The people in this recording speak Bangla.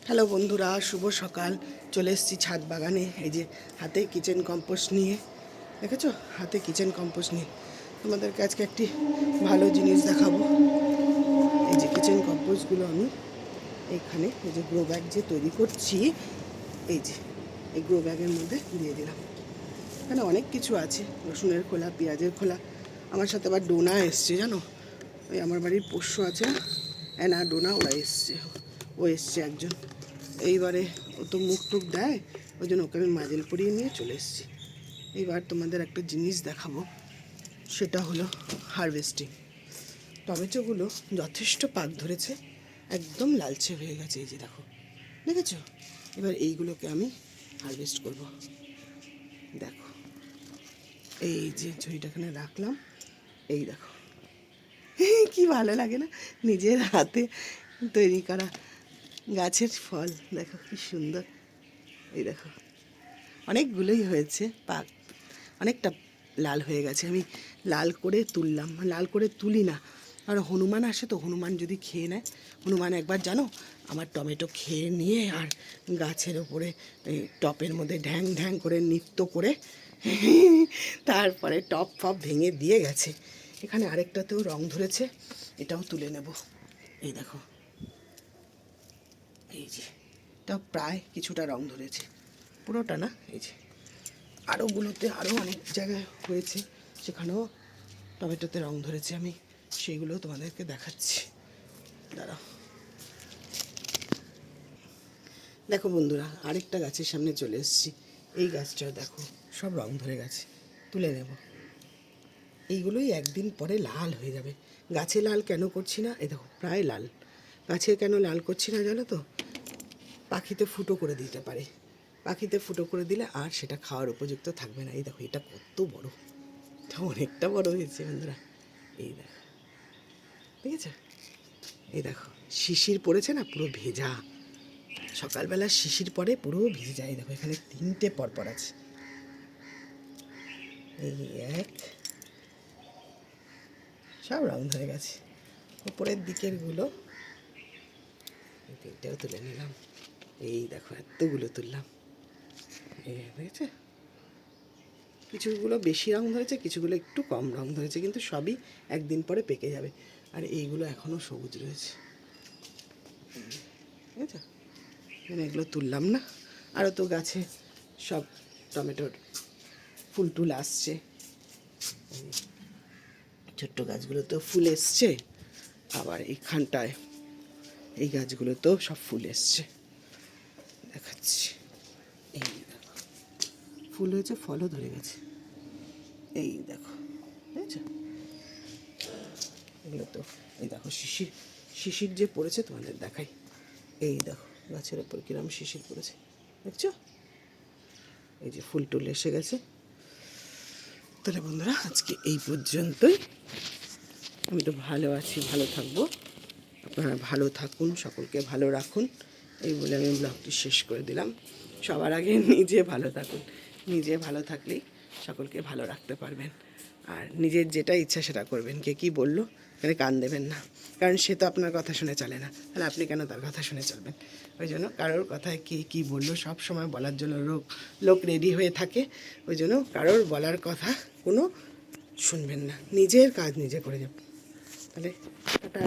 হ্যালো বন্ধুরা, শুভ সকাল। চলে এসেছি ছাদ বাগানে। এই যে হাতে কিচেন কম্পোস্ট নিয়ে, দেখেছো, হাতে কিচেন কম্পোস্ট নিয়ে তোমাদেরকে আজকে একটি ভালো জিনিস দেখাবো। এই যে কিচেন কম্পোস্টগুলো আমি এইখানে এই যে গ্রো ব্যাগ যে তৈরি করছি, এই যে এই গ্রো ব্যাগের মধ্যে দিয়ে দিলাম। এখানে অনেক কিছু আছে, রসুনের খোলা, পেঁয়াজের খোলা। আমার সাথে আবার ডোনা এসছে, জানো, ওই আমার বাড়ির পোষ্য আছে না, অ্যানা ডোনা, ওরা এসছে, ও এসছে একজন। এইবারে ও তো মুখ টুক দেয়, ওই জন্য ওকে আমি মাজেল পরিয়ে নিয়ে চলে এসেছি। এইবার তোমাদের একটা জিনিস দেখাবো, সেটা হলো হারভেস্টিং। টমেটোগুলো যথেষ্ট পাক ধরেছে, একদম লালচে হয়ে গেছে, এই যে দেখো, দেখেছো। এবার এইগুলোকে আমি হারভেস্ট করব। দেখো, এই যে ঝুড়িটা এখানে রাখলাম, এই দেখো, কি ভালো লাগে না নিজের হাতে তৈরি করা গাছের ফল। দেখো কি সুন্দর, এই দেখো, অনেকগুলোই হয়েছে, পাক অনেকটা লাল হয়ে গেছে। আমি লাল করে তুললাম, লাল করে তুলি না, আর হনুমান আসে তো, হনুমান যদি খেয়ে নেয়। হনুমান একবার, জানো, আমার টমেটো খেয়ে নিয়ে আর গাছের ওপরে এই টপের মধ্যে ঢ্যাং ঢ্যাং করে নৃত্য করে তারপরে টপ ফপ ভেঙে দিয়ে গেছে। এখানে আরেকটাতেও রং ধরেছে, এটাও তুলে নেব। এই দেখো, এই যে এটাও প্রায় কিছুটা রং ধরেছে, পুরোটা না, এই যে আরোগুলোতে আরও অনেক জায়গায় হয়েছে, সেখানেও টমেটোতে রং ধরেছে। আমি সেইগুলো তোমাদেরকে দেখাচ্ছি, দাঁড়াও। দেখো বন্ধুরা, আরেকটা গাছের সামনে চলে এসেছি। এই গাছটা দেখো, সব রং ধরে গেছে, তুলে নেব। এইগুলোই একদিন পরে লাল হয়ে যাবে। গাছে লাল কেন করছি না, এই দেখো প্রায় লাল। গাছে কেন লাল করছি না জানো তো, পাখিতে ফুটো করে দিতে পারে, পাখিতে ফুটো করে দিলে আর সেটা খাওয়ার উপযুক্ত থাকবে না। এই দেখো, এটা কত বড়, এটা অনেকটা বড় হয়েছে বন্ধুরা, এই দেখো, দেখেছো, এই দেখো শিশির পড়েছে না, পুরো ভেজা, সকালবেলা শিশির পরে পুরো ভিজে যায়। দেখো এখানে তিনটে পরপর আছে, এই এক, সব রং ধরে গেছে। উপরের দিকেরগুলো তিনটেও তুলে নিলাম, এই দেখো এতগুলো তুললাম, এই দেখেছে। কিছুগুলো বেশি রং ধরেছে, কিছুগুলো একটু কম রং ধরেছে, কিন্তু সবই একদিন পরে পেকে যাবে। আর এইগুলো এখনও সবুজ রয়েছে, ঠিক আছে। মানে এগুলো তুললাম না, আরও তো গাছে সব টমেটোর ফুল টুল আসছে, ছোট্ট গাছগুলো তো ফুল এসছে, আবার এইখানটায় এই গাছগুলোতেও সব ফুল এসছে, দেখাচ্ছি। এই দেখো, ফুল হয়েছে, ফলও ধরে গেছে, এই দেখো, বুঝেছো। এগুলো তো, এই দেখো শিশির, শিশির যে পড়েছে তোমাদের দেখাই, এই দেখো গাছের ওপর কিরম শিশির পড়েছে, দেখছো। এই যে ফুল টুল এসে গেছে। তাহলে বন্ধুরা, আজকে এই পর্যন্তই। আমি তো ভালো আছি, ভালো থাকবো, আপনারা ভালো থাকুন, সকলকে ভালো রাখুন, এই বলে আমি ব্লগটি শেষ করে দিলাম। সবার আগে নিজে ভালো থাকুন, নিজে ভালো থাকলেই সকলকে ভালো রাখতে পারবেন। আর নিজের যেটা ইচ্ছা সেটা করবেন, কে কী বললো এখানে কান দেবেন না, কারণ সে তো আপনার কথা শুনে চলে না, তাহলে আপনি কেন তার কথা শুনে চলবেন। ওই জন্য কারোর কথায় কে কী বললো সব সময় বলার জন্য লোক রেডি হয়ে থাকে, ওই জন্য কারোর বলার কথা কোনো শুনবেন না, নিজের কাজ নিজে করে যাবেন। তাহলে টাটা।